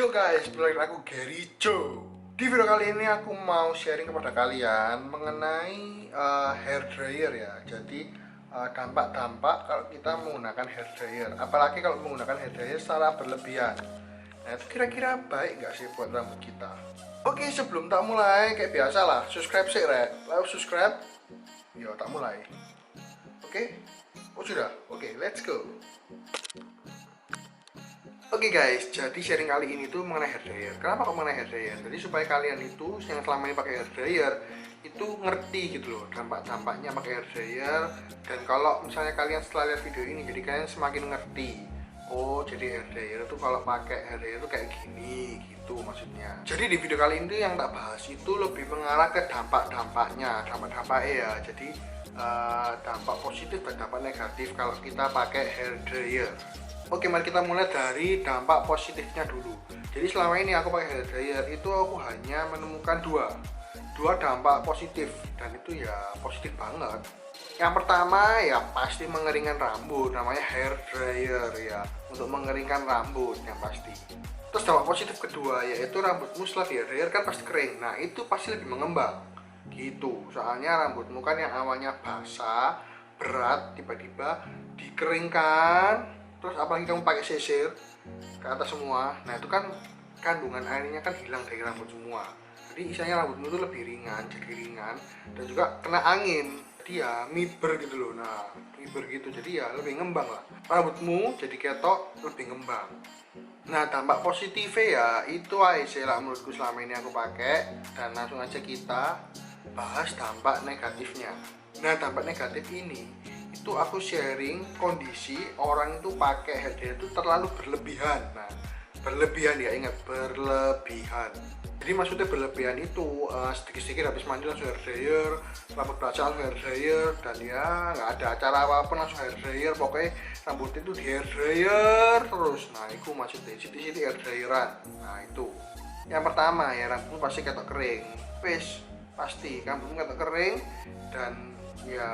Halo guys, balik lagi aku Gary Joe. Di video kali ini aku mau sharing kepada kalian mengenai hair dryer ya. Jadi dampak-dampak kalau kita menggunakan hair dryer, apalagi kalau menggunakan hair dryer secara berlebihan. Nah itu kira-kira baik nggak sih buat rambut kita? Oke, sebelum tak mulai kayak biasa lah, subscribe sih rek. Lalu subscribe, yo tak mulai. Oke, oh sudah, oke, let's go. Oke guys, jadi sharing kali ini tuh mengenai hair dryer. Kenapa kok mengenai hair dryer? Jadi supaya kalian itu yang selama ini pakai hair dryer itu ngerti gitu loh dampak-dampaknya pakai hair dryer. Dan kalau misalnya kalian setelah lihat video ini, jadi kalian semakin ngerti. Oh, jadi hair dryer itu kalau pakai hair dryer itu kayak gini gitu maksudnya. Jadi di video kali ini yang tak bahas itu lebih mengarah ke dampak-dampaknya, dampak-dampaknya ya. Jadi dampak positif dan dampak negatif kalau kita pakai hair dryer. Oke, mari kita mulai dari dampak positifnya dulu. Jadi selama ini aku pakai hair dryer itu aku hanya menemukan dua dampak positif, dan itu ya positif banget. Yang pertama ya pasti mengeringkan rambut, namanya hair dryer ya, untuk mengeringkan rambut yang pasti. Terus dampak positif kedua yaitu rambutmu setelah di hair dryer kan pasti kering. Nah itu pasti lebih mengembang gitu, soalnya rambutmu kan yang awalnya basah, berat, tiba-tiba dikeringkan. Terus apalagi kamu pakai sisir ke atas semua, nah itu kan kandungan airnya kan hilang dari rambut semua. Jadi istilahnya rambutmu itu lebih ringan, jadi ringan, dan juga kena angin, jadi ya miber gitu loh. Nah miber gitu, jadi ya lebih ngembang lah rambutmu, jadi ketok lebih ngembang. Nah dampak positifnya ya itu aja lah menurutku selama ini aku pakai. Dan langsung aja kita bahas dampak negatifnya. Nah dampak negatif ini itu aku sharing kondisi orang itu pakai hair dryer itu terlalu berlebihan. Nah berlebihan ya, ingat berlebihan. Jadi maksudnya berlebihan itu sedikit-sedikit habis mandi langsung hair dryer, rambut basah langsung hair dryer, dan ya nggak ada acara apapun langsung hair dryer, pokoknya rambut itu di hair dryer terus. Nah itu maksudnya siti-siti hair dryeran. Nah itu yang pertama ya, rambutmu pasti ketok kering. Pasti rambutmu ketok kering, dan ya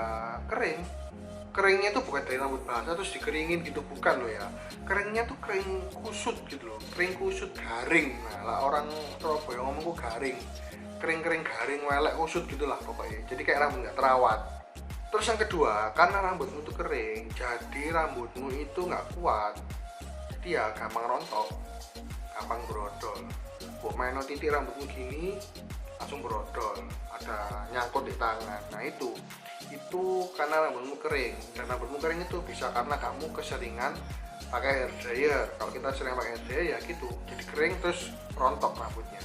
keringnya itu bukan dari rambut basah terus dikeringin gitu, bukan loh ya. Keringnya tuh kering kusut gitu loh, kering kusut garing. Nah lah orang Surabaya ngomongku garing, kering garing welek kusut gitulah pokoknya, jadi kayak rambut nggak terawat. Terus yang kedua, karena rambutmu itu kering, jadi rambutmu itu nggak kuat, jadi ya gampang rontok, gampang brodol. Buat main titik rambutmu gini langsung brodol, ada nyangkut di tangan. Nah itu karena rambutmu kering. Dan rambutmu kering itu bisa karena kamu keseringan pakai hair dryer. Kalau kita sering pakai hair dryer ya gitu, jadi kering terus rontok rambutnya.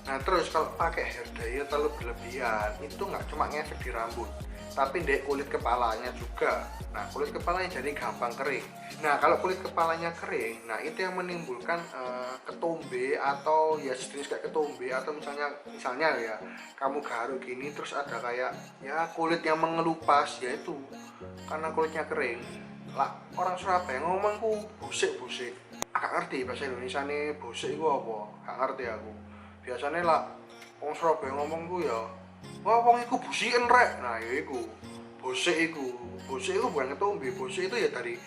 Nah terus kalau pakai hair dryer terlalu berlebihan itu nggak cuma ngefek di rambut, tapi di kulit kepalanya juga. Nah kulit kepalanya jadi gampang kering. Nah kalau kulit kepalanya kering, nah itu yang menimbulkan ketombe, atau ya sejenis kayak ketombe, atau misalnya ya kamu garuk gini terus ada kayak ya kulit yang mengelupas, yaitu karena kulitnya kering. Lah orang Surabaya ngomongku busik, agak ngerti bahasa Indonesia nih busik itu apa, gak ngerti aku. Biasanya lah orang Surabaya ngomongku ya, wah wong iku busiken rek. Nah ya iku busik itu bukan ketombe. Busik itu ya dari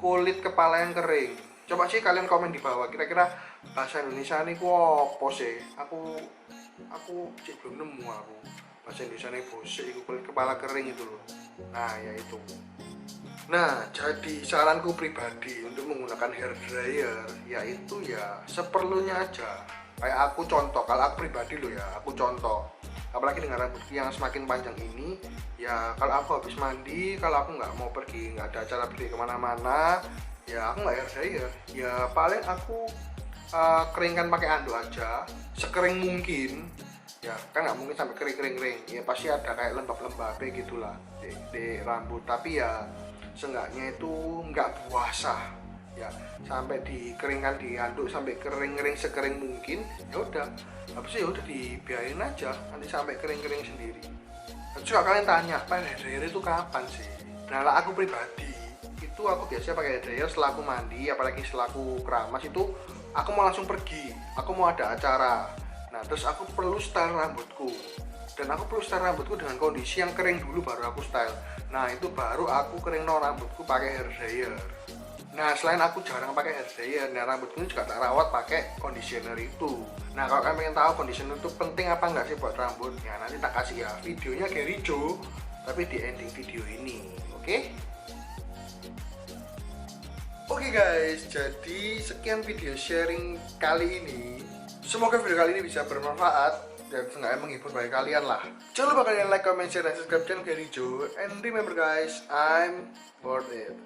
kulit kepala yang kering. Coba sih kalian komen di bawah, kira-kira bahasa Indonesia ini apa sih? Aku cek belum nemu aku bahasa Indonesia ini busik itu kulit kepala kering itu loh. Nah ya itu. Nah jadi saranku pribadi untuk menggunakan hair dryer yaitu ya seperlunya aja. Kayak aku contoh, kalau aku pribadi loh ya, aku contoh, apalagi dengan rambut yang semakin panjang ini ya, kalau aku habis mandi, kalau aku nggak mau pergi, nggak ada acara pergi kemana-mana ya, aku nggak hair dryer ya, paling aku keringkan pakai anduk aja sekering mungkin ya. Kan nggak mungkin sampai kering ya, pasti ada kayak lembab-lembabnya gitulah di rambut, tapi ya seenggaknya itu nggak basah ya, sampai dikeringkan di handuk sampai kering sekering mungkin. Ya udah, habis ya udah dibiarin aja nanti sampai kering sendiri. Terus kalau kalian tanya pakai hair dryer itu kapan sih? Nah lah aku pribadi itu aku biasanya pakai hair dryer setelah aku mandi, apalagi setelah aku keramas itu aku mau langsung pergi, aku mau ada acara. Nah terus aku perlu style rambutku, dan aku perlu style rambutku dengan kondisi yang kering dulu baru aku style. Nah itu baru aku kering rambutku pakai hair dryer. Nah, selain aku jarang pakai hair dryer, nah rambut ini juga tak rawat pakai conditioner itu. Nah, kalau kalian pengen tahu conditioner itu penting apa enggak sih buat rambut, ya nanti tak kasih ya videonya Gary Joe, tapi di ending video ini, oke? Oke guys, jadi sekian video sharing kali ini. Semoga video kali ini bisa bermanfaat dan seenggaknya menghibur bagi kalian lah. Jangan lupa kalian like, comment, share, dan subscribe channel Gary Joe. And remember guys, I'm worth it.